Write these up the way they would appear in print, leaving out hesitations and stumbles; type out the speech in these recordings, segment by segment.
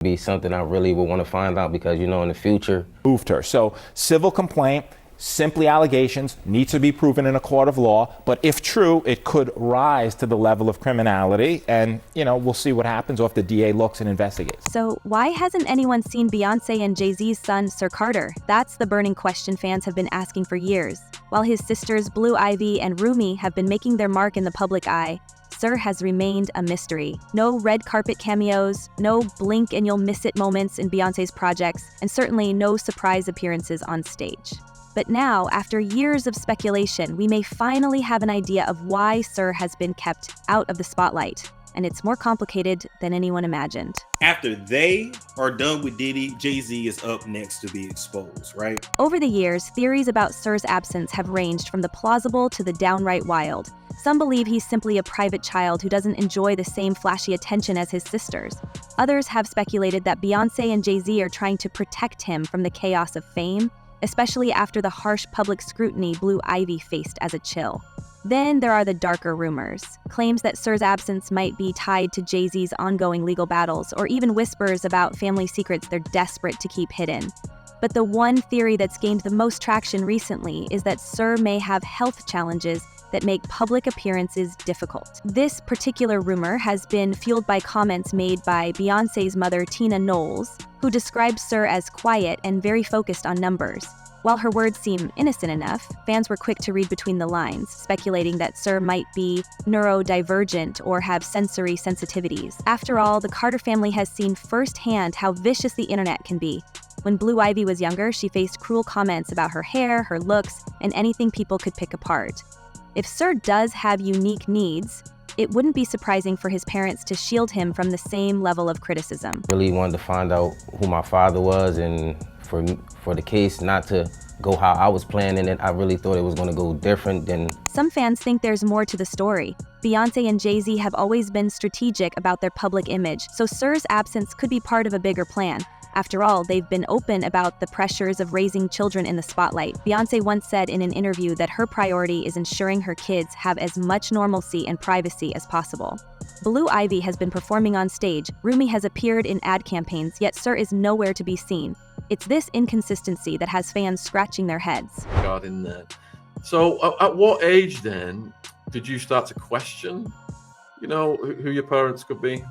Be something I really would want to find out because, you know, in the future. Moved her. So civil complaint, simply allegations, need to be proven in a court of law. But if true, it could rise to the level of criminality. And, you know, we'll see what happens after the DA looks and investigates. So why hasn't anyone seen Beyoncé and Jay Z's son, Sir Carter? That's the burning question fans have been asking for years. While his sisters Blue Ivy and Rumi have been making their mark in the public eye, Sir has remained a mystery. No red carpet cameos, no blink and you'll miss it moments in Beyoncé's projects, and certainly no surprise appearances on stage. But now, after years of speculation, we may finally have an idea of why Sir has been kept out of the spotlight. And it's more complicated than anyone imagined. After they are done with Diddy, Jay-Z is up next to be exposed, right? Over the years, theories about Sir's absence have ranged from the plausible to the downright wild. Some believe he's simply a private child who doesn't enjoy the same flashy attention as his sisters. Others have speculated that Beyoncé and Jay Z are trying to protect him from the chaos of fame, especially after the harsh public scrutiny Blue Ivy faced as a chill. Then there are the darker rumors, claims that Sir's absence might be tied to Jay Z's ongoing legal battles, or even whispers about family secrets they're desperate to keep hidden. But the one theory that's gained the most traction recently is that Sir may have health challenges that make public appearances difficult. This particular rumor has been fueled by comments made by Beyoncé's mother, Tina Knowles, who described Sir as quiet and very focused on numbers. While her words seem innocent enough, fans were quick to read between the lines, speculating that Sir might be neurodivergent or have sensory sensitivities. After all, the Carter family has seen firsthand how vicious the internet can be. When Blue Ivy was younger, she faced cruel comments about her hair, her looks, and anything people could pick apart. If Sir does have unique needs, it wouldn't be surprising for his parents to shield him from the same level of criticism. Really wanted to find out who my father was, and for the case not to go how I was planning it, I really thought it was going to go different than. Some fans think there's more to the story. Beyoncé and Jay Z have always been strategic about their public image, so Sir's absence could be part of a bigger plan. After all, they've been open about the pressures of raising children in the spotlight. Beyoncé once said in an interview that her priority is ensuring her kids have as much normalcy and privacy as possible. Blue Ivy has been performing on stage, Rumi has appeared in ad campaigns, yet Sir is nowhere to be seen. It's this inconsistency that has fans scratching their heads. Regarding that. So at what age then did you start to question, you know, who your parents could be?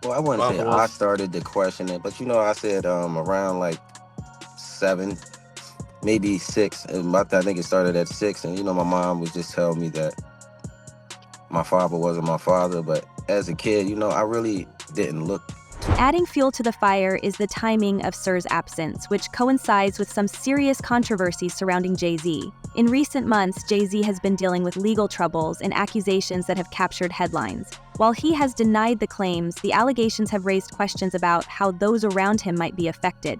Well, I wouldn't say I started to question it, but you know, I said around like 7, maybe 6. I think it started at 6, and you know, my mom was just telling me that my father wasn't my father, but as a kid, you know, I really didn't look. Adding fuel to the fire is the timing of Sir's absence, which coincides with some serious controversy surrounding Jay Z. In recent months, Jay Z has been dealing with legal troubles and accusations that have captured headlines. While he has denied the claims, the allegations have raised questions about how those around him might be affected.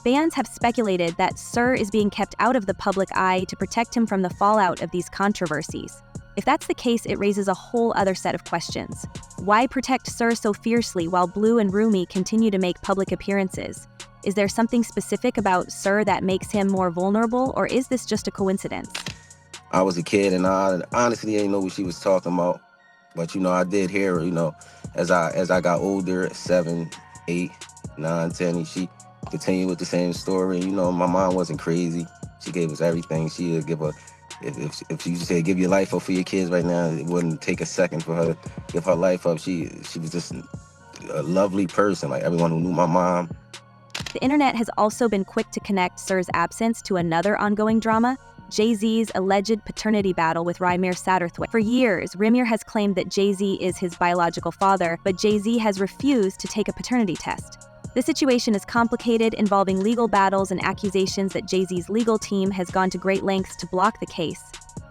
Fans have speculated that Sir is being kept out of the public eye to protect him from the fallout of these controversies. If that's the case, it raises a whole other set of questions. Why protect Sir so fiercely while Blue and Rumi continue to make public appearances? Is there something specific about Sir that makes him more vulnerable, or is this just a coincidence? I was a kid and I honestly didn't know what she was talking about. But, you know, I did hear her, you know, as I got older, 7, 8, 9, 10, and she continued with the same story. You know, my mom wasn't crazy. She gave us everything. She would give if you said give your life up for your kids right now, it wouldn't take a second for her to give her life up. She was just a lovely person, like everyone who knew my mom. The internet has also been quick to connect Sir's absence to another ongoing drama, Jay-Z's alleged paternity battle with Rymir Satterthwaite. For years, Rymir has claimed that Jay-Z is his biological father, but Jay-Z has refused to take a paternity test. The situation is complicated, involving legal battles and accusations that Jay-Z's legal team has gone to great lengths to block the case.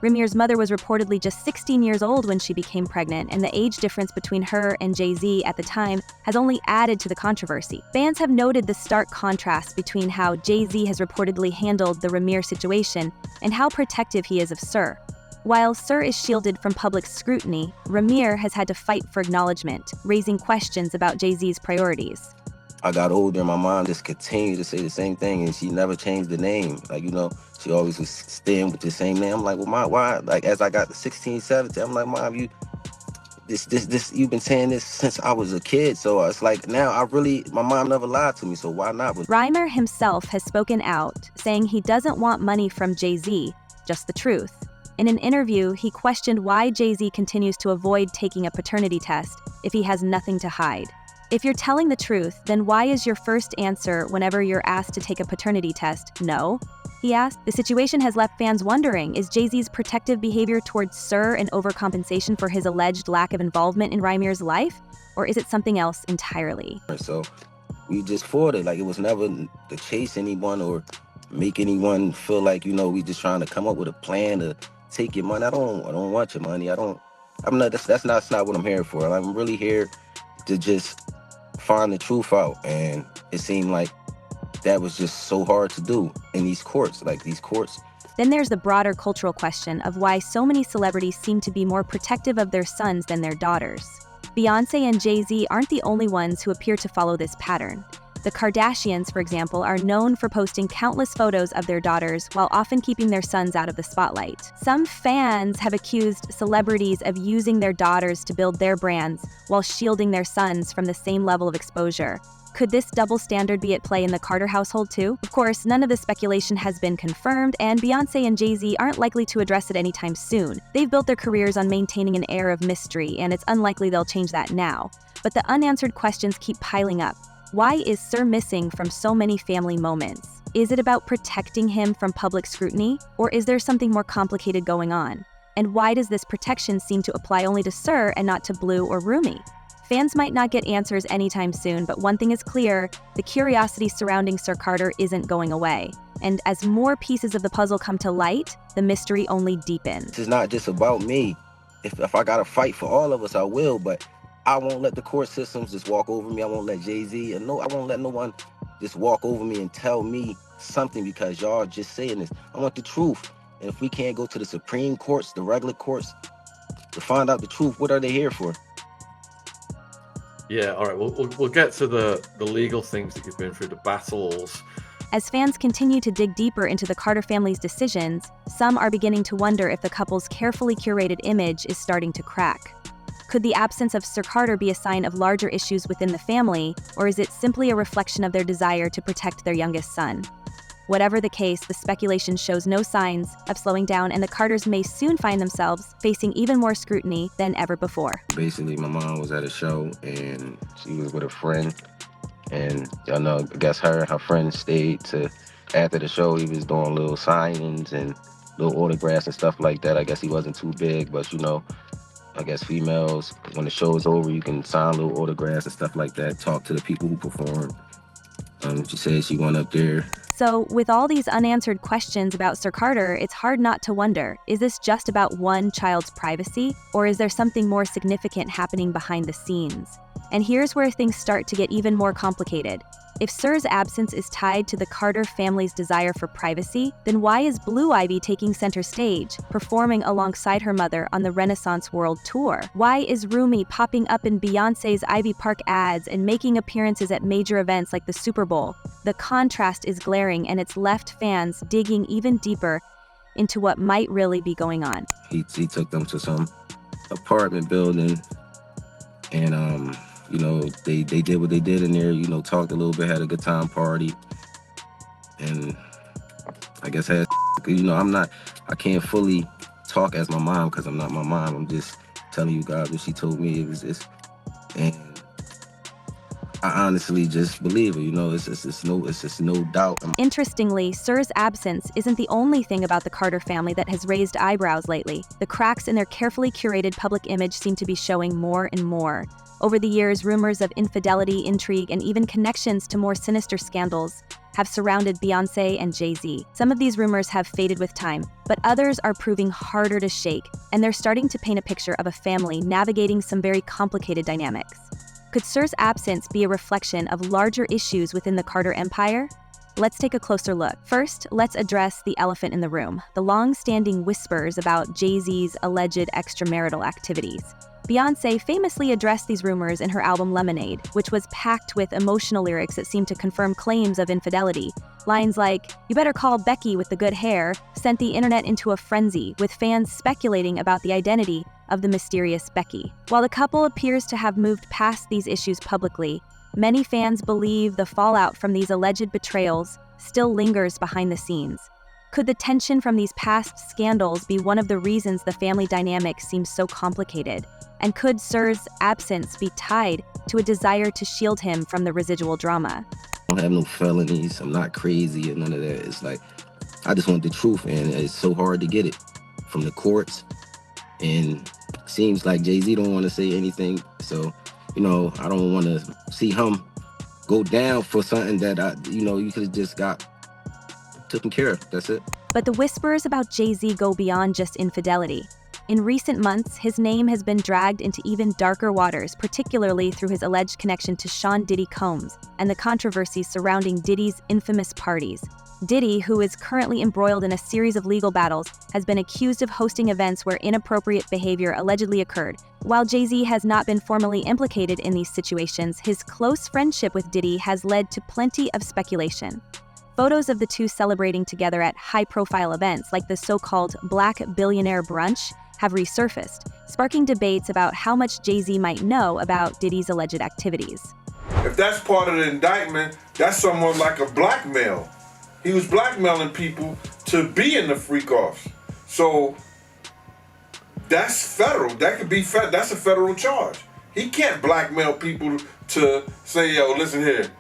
Rymir's mother was reportedly just 16 years old when she became pregnant, and the age difference between her and Jay-Z at the time has only added to the controversy. Fans have noted the stark contrast between how Jay-Z has reportedly handled the Rymir situation and how protective he is of Sir. While Sir is shielded from public scrutiny, Rymir has had to fight for acknowledgement, raising questions about Jay-Z's priorities. I got older and my mom just continued to say the same thing, and she never changed the name. Like, you know, she always was staying with the same name. I'm like, well, Mom, why? Like, as I got to 16, 17, I'm like, Mom, this you've been saying this since I was a kid. So it's like now my mom never lied to me. So why not? Reimer himself has spoken out, saying he doesn't want money from Jay Z, just the truth. In an interview, he questioned why Jay Z continues to avoid taking a paternity test if he has nothing to hide. If you're telling the truth, then why is your first answer whenever you're asked to take a paternity test, no? He asked. The situation has left fans wondering, is Jay-Z's protective behavior towards Sir an overcompensation for his alleged lack of involvement in Reimer's life? Or is it something else entirely? So we just fought it. Like, it was never to chase anyone or make anyone feel like, we just trying to come up with a plan to take your money. I don't want your money. That's not what I'm here for. I'm really here to just find the truth out. And it seemed like that was just so hard to do in these courts. Then there's the broader cultural question of why so many celebrities seem to be more protective of their sons than their daughters. Beyoncé and Jay Z aren't the only ones who appear to follow this pattern. The Kardashians, for example, are known for posting countless photos of their daughters while often keeping their sons out of the spotlight. Some fans have accused celebrities of using their daughters to build their brands while shielding their sons from the same level of exposure. Could this double standard be at play in the Carter household too? Of course, none of this speculation has been confirmed, and Beyoncé and Jay Z aren't likely to address it anytime soon. They've built their careers on maintaining an air of mystery, and it's unlikely they'll change that now. But the unanswered questions keep piling up. Why is Sir missing from so many family moments? Is it about protecting him from public scrutiny, or is there something more complicated going on? And why does this protection seem to apply only to Sir and not to Blue or Rumi? Fans might not get answers anytime soon, but one thing is clear, the curiosity surrounding Sir Carter isn't going away. And as more pieces of the puzzle come to light, the mystery only deepens. This is not just about me. If I gotta fight for all of us, I will, but I won't let the court systems just walk over me. I won't let Jay-Z, I won't let no one just walk over me and tell me something because y'all just saying this. I want the truth. And if we can't go to the Supreme Courts, the regular courts, to find out the truth, what are they here for? Yeah, all right. We'll get to the legal things that you've been through, the battles. As fans continue to dig deeper into the Carter family's decisions, some are beginning to wonder if the couple's carefully curated image is starting to crack. Could the absence of Sir Carter be a sign of larger issues within the family, or is it simply a reflection of their desire to protect their youngest son? Whatever the case, the speculation shows no signs of slowing down, and the Carters may soon find themselves facing even more scrutiny than ever before. Basically, my mom was at a show, and she was with a friend, and I guess her and her friend stayed to, after the show, he was doing little signings and little autographs and stuff like that. I guess he wasn't too big, but I guess females, when the show's over, you can sign little autographs and stuff like that, talk to the people who performed. She said she went up there. So, with all these unanswered questions about Sir Carter, it's hard not to wonder, is this just about one child's privacy, or is there something more significant happening behind the scenes? And here's where things start to get even more complicated. If Sir's absence is tied to the Carter family's desire for privacy, then why is Blue Ivy taking center stage, performing alongside her mother on the Renaissance World Tour? Why is Rumi popping up in Beyoncé's Ivy Park ads and making appearances at major events like the Super Bowl? The contrast is glaring, and it's left fans digging even deeper into what might really be going on. He took them to some apartment building, and they did what they did in there, talked a little bit, had a good time, party, and I guess I can't fully talk as my mom because I'm not my mom. I'm just telling you guys what she told me. It was just, and I honestly just believe her. It's just no doubt. Interestingly, Sir's absence isn't the only thing about the Carter family that has raised eyebrows lately. The cracks in their carefully curated public image seem to be showing more and more. Over the years, rumors of infidelity, intrigue, and even connections to more sinister scandals have surrounded Beyoncé and Jay Z. Some of these rumors have faded with time, but others are proving harder to shake, and they're starting to paint a picture of a family navigating some very complicated dynamics. Could Sir's absence be a reflection of larger issues within the Carter empire? Let's take a closer look. First, let's address the elephant in the room, the long-standing whispers about Jay-Z's alleged extramarital activities. Beyoncé famously addressed these rumors in her album Lemonade, which was packed with emotional lyrics that seemed to confirm claims of infidelity. Lines like, "You better call Becky with the good hair," sent the internet into a frenzy, with fans speculating about the identity of the mysterious Becky. While the couple appears to have moved past these issues publicly, many fans believe the fallout from these alleged betrayals still lingers behind the scenes. Could the tension from these past scandals be one of the reasons the family dynamic seems so complicated? And could Sir's absence be tied to a desire to shield him from the residual drama? I don't have no felonies. I'm not crazy or none of that. It's like, I just want the truth, and it's so hard to get it from the courts. And seems like Jay-Z don't want to say anything. So, I don't want to see him go down for something that you could have just got taken care of. That's it. But the whispers about Jay-Z go beyond just infidelity. In recent months, his name has been dragged into even darker waters, particularly through his alleged connection to Sean Diddy Combs and the controversies surrounding Diddy's infamous parties. Diddy, who is currently embroiled in a series of legal battles, has been accused of hosting events where inappropriate behavior allegedly occurred. While Jay-Z has not been formally implicated in these situations, his close friendship with Diddy has led to plenty of speculation. Photos of the two celebrating together at high-profile events like the so-called Black Billionaire Brunch have resurfaced, sparking debates about how much Jay-Z might know about Diddy's alleged activities. If that's part of the indictment, that's somewhat like a blackmail. He was blackmailing people to be in the freak-offs. So that's federal. That could be that's a federal charge. He can't blackmail people to say, yo, listen here,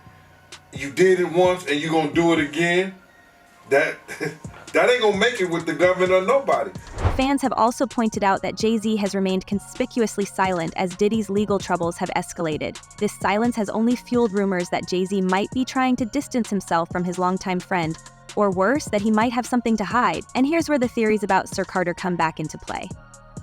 you did it once and you're gonna do it again. That ain't gonna make it with the government or nobody. Fans have also pointed out that Jay-Z has remained conspicuously silent as Diddy's legal troubles have escalated. This silence has only fueled rumors that Jay-Z might be trying to distance himself from his longtime friend, or worse, that he might have something to hide. And here's where the theories about Sir Carter come back into play.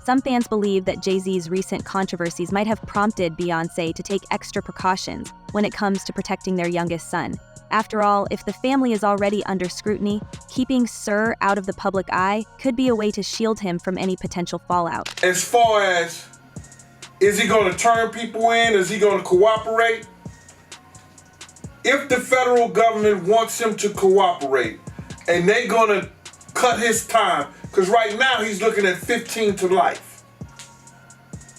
Some fans believe that Jay-Z's recent controversies might have prompted Beyoncé to take extra precautions when it comes to protecting their youngest son. After all, if the family is already under scrutiny, keeping Sir out of the public eye could be a way to shield him from any potential fallout. As far as, is he gonna turn people in? Is he gonna cooperate? If the federal government wants him to cooperate and they're gonna cut his time, because right now he's looking at 15 to life.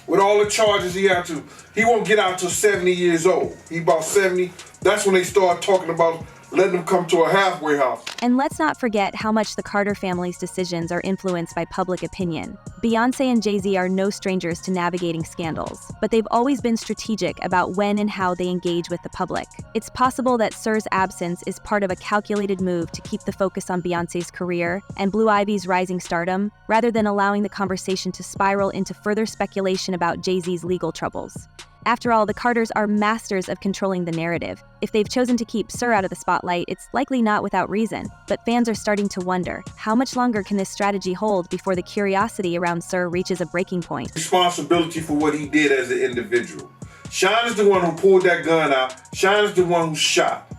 With all the charges he had to, he won't get out till 70 years old. He about 70. That's when they start talking about letting him come to a halfway house. And let's not forget how much the Carter family's decisions are influenced by public opinion. Beyoncé and Jay Z are no strangers to navigating scandals, but they've always been strategic about when and how they engage with the public. It's possible that Sir's absence is part of a calculated move to keep the focus on Beyoncé's career and Blue Ivy's rising stardom, rather than allowing the conversation to spiral into further speculation about Jay Z's legal troubles. After all, the Carters are masters of controlling the narrative. If they've chosen to keep Sir out of the spotlight, it's likely not without reason. But fans are starting to wonder, how much longer can this strategy hold before the curiosity around Sir reaches a breaking point? Responsibility for what he did as an individual. Sean is the one who pulled that gun out. Sean is the one who shot.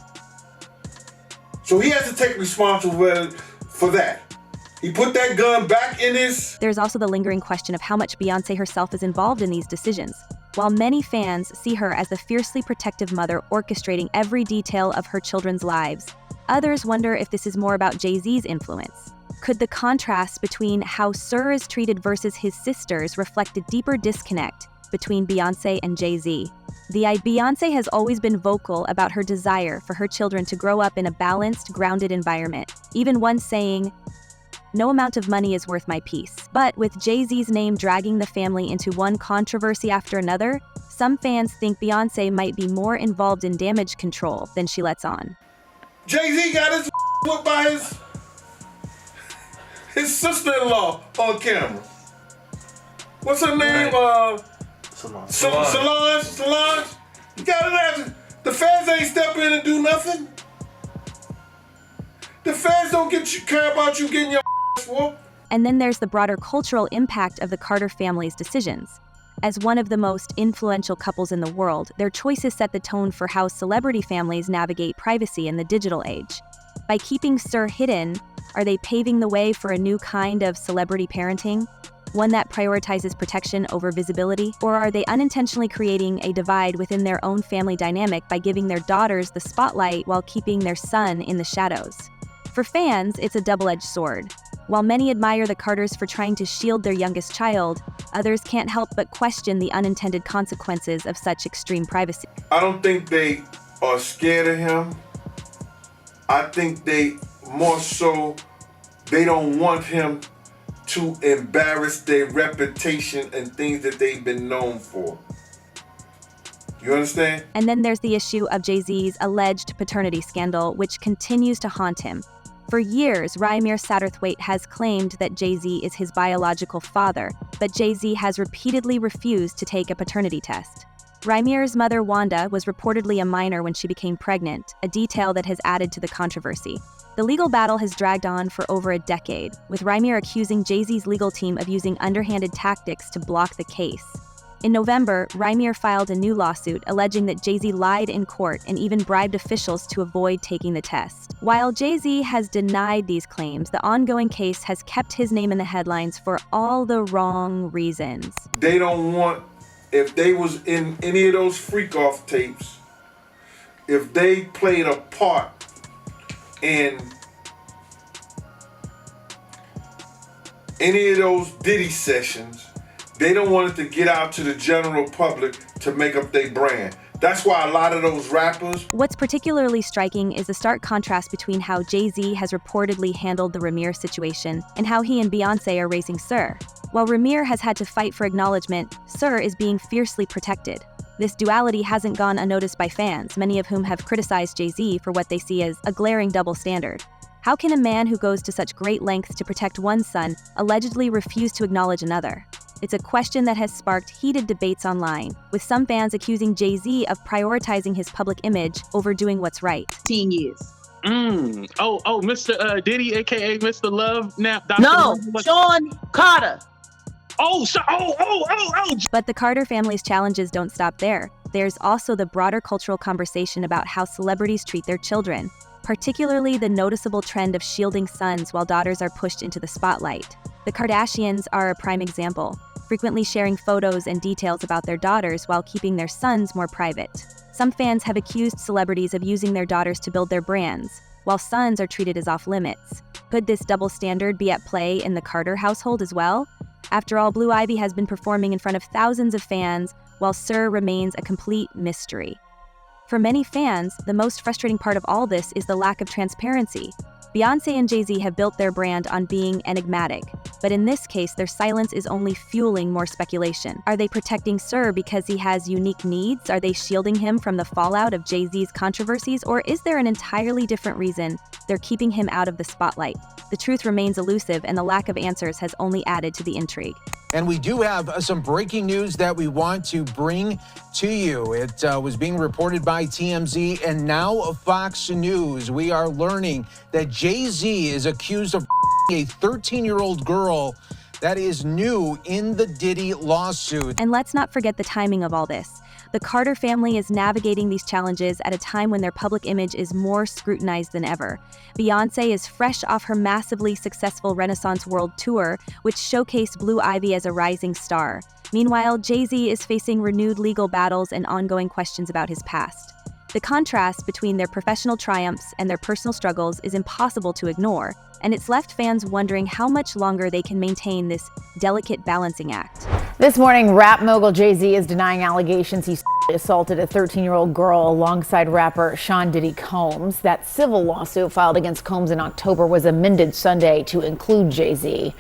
So he has to take responsibility for that. He put that gun back in his... There's also the lingering question of how much Beyoncé herself is involved in these decisions. While many fans see her as the fiercely protective mother orchestrating every detail of her children's lives, others wonder if this is more about Jay-Z's influence. Could the contrast between how Sir is treated versus his sisters reflect a deeper disconnect between Beyoncé and Jay-Z? Beyoncé has always been vocal about her desire for her children to grow up in a balanced, grounded environment, even once saying, "No amount of money is worth my peace." But with Jay-Z's name dragging the family into one controversy after another, some fans think Beyoncé might be more involved in damage control than she lets on. Jay-Z got his put by his sister-in-law on camera. What's her name? Solange. You gotta imagine, the fans ain't step in and do nothing. The fans don't care about you getting your whooped. And then there's the broader cultural impact of the Carter family's decisions. As one of the most influential couples in the world, their choices set the tone for how celebrity families navigate privacy in the digital age. By keeping Sir hidden, are they paving the way for a new kind of celebrity parenting? One that prioritizes protection over visibility? Or are they unintentionally creating a divide within their own family dynamic by giving their daughters the spotlight while keeping their son in the shadows? For fans, it's a double-edged sword. While many admire the Carters for trying to shield their youngest child, others can't help but question the unintended consequences of such extreme privacy. I don't think they are scared of him. I think they more so, they don't want him to embarrass their reputation and things that they've been known for. You understand? And then there's the issue of Jay-Z's alleged paternity scandal, which continues to haunt him. For years, Rymir Satterthwaite has claimed that Jay-Z is his biological father, but Jay-Z has repeatedly refused to take a paternity test. Rymir's mother, Wanda, was reportedly a minor when she became pregnant, a detail that has added to the controversy. The legal battle has dragged on for over a decade, with Rymir accusing Jay-Z's legal team of using underhanded tactics to block the case. In November, Rymir filed a new lawsuit alleging that Jay-Z lied in court and even bribed officials to avoid taking the test. While Jay-Z has denied these claims, the ongoing case has kept his name in the headlines for all the wrong reasons. They don't want, if they was in any of those freak-off tapes, if they played a part in any of those Diddy sessions, they don't want it to get out to the general public to make up their brand. That's why a lot of those rappers... What's particularly striking is the stark contrast between how Jay-Z has reportedly handled the Rymir situation and how he and Beyoncé are raising Sir. While Rymir has had to fight for acknowledgement, Sir is being fiercely protected. This duality hasn't gone unnoticed by fans, many of whom have criticized Jay-Z for what they see as a glaring double standard. How can a man who goes to such great lengths to protect one son allegedly refuse to acknowledge another? It's a question that has sparked heated debates online, with some fans accusing Jay-Z of prioritizing his public image over doing what's right. 10 years. Oh, Mr. Diddy, aka Mr. Love, now Dr. No, Love. Sean Carter. Oh. But the Carter family's challenges don't stop there. There's also the broader cultural conversation about how celebrities treat their children, particularly the noticeable trend of shielding sons while daughters are pushed into the spotlight. The Kardashians are a prime example, frequently sharing photos and details about their daughters while keeping their sons more private. Some fans have accused celebrities of using their daughters to build their brands, while sons are treated as off-limits. Could this double standard be at play in the Carter household as well? After all, Blue Ivy has been performing in front of thousands of fans, while Sir remains a complete mystery. For many fans, the most frustrating part of all this is the lack of transparency. Beyoncé and Jay Z have built their brand on being enigmatic, but in this case, their silence is only fueling more speculation. Are they protecting Sir because he has unique needs? Are they shielding him from the fallout of Jay Z's controversies? Or is there an entirely different reason they're keeping him out of the spotlight? The truth remains elusive, and the lack of answers has only added to the intrigue. And we do have some breaking news that we want to bring to you. It was being reported by TMZ and now Fox News. We are learning that Jay-Z is accused of a 13-year-old girl. That is new in the Diddy lawsuit. And let's not forget the timing of all this. The Carter family is navigating these challenges at a time when their public image is more scrutinized than ever. Beyoncé is fresh off her massively successful Renaissance World Tour, which showcased Blue Ivy as a rising star. Meanwhile, Jay-Z is facing renewed legal battles and ongoing questions about his past. The contrast between their professional triumphs and their personal struggles is impossible to ignore, and it's left fans wondering how much longer they can maintain this delicate balancing act. This morning, rap mogul Jay-Z is denying allegations he assaulted a 13-year-old girl alongside rapper Sean Diddy Combs. That civil lawsuit filed against Combs in October was amended Sunday to include Jay-Z.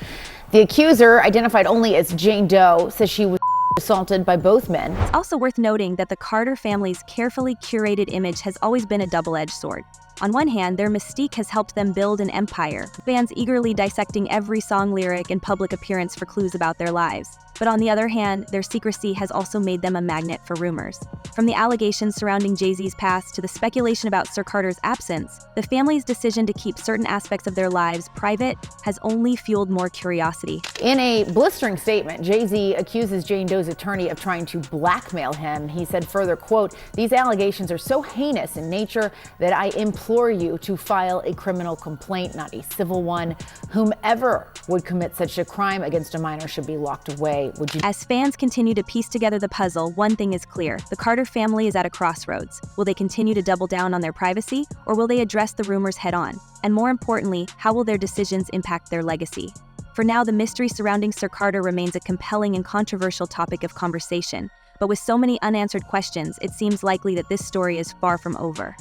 The accuser, identified only as Jane Doe, says she was assaulted by both men. It's also worth noting that the Carter family's carefully curated image has always been a double-edged sword. On one hand, their mystique has helped them build an empire, fans eagerly dissecting every song lyric and public appearance for clues about their lives. But on the other hand, their secrecy has also made them a magnet for rumors. From the allegations surrounding Jay-Z's past to the speculation about Sir Carter's absence, the family's decision to keep certain aspects of their lives private has only fueled more curiosity. In a blistering statement, Jay-Z accuses Jane Doe's attorney of trying to blackmail him. He said further, quote, "These allegations are so heinous in nature that I implore implore you to file a criminal complaint, not a civil one. Whomever would commit such a crime against a minor should be locked away. Would you? As fans continue to piece together the puzzle, one thing is clear. The Carter family is at a crossroads. Will they continue to double down on their privacy, or will they address the rumors head on? And more importantly, how will their decisions impact their legacy? For now, the mystery surrounding Sir Carter remains a compelling and controversial topic of conversation. But with so many unanswered questions, it seems likely that this story is far from over.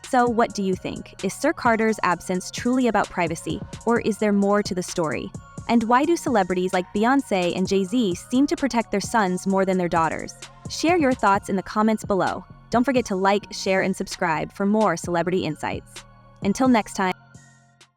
So what do you think? Is Sir Carter's absence truly about privacy, or is there more to the story? And why do celebrities like Beyoncé and Jay Z seem to protect their sons more than their daughters? Share your thoughts in the comments below. Don't forget to like, share, and subscribe for more celebrity insights. Until next time.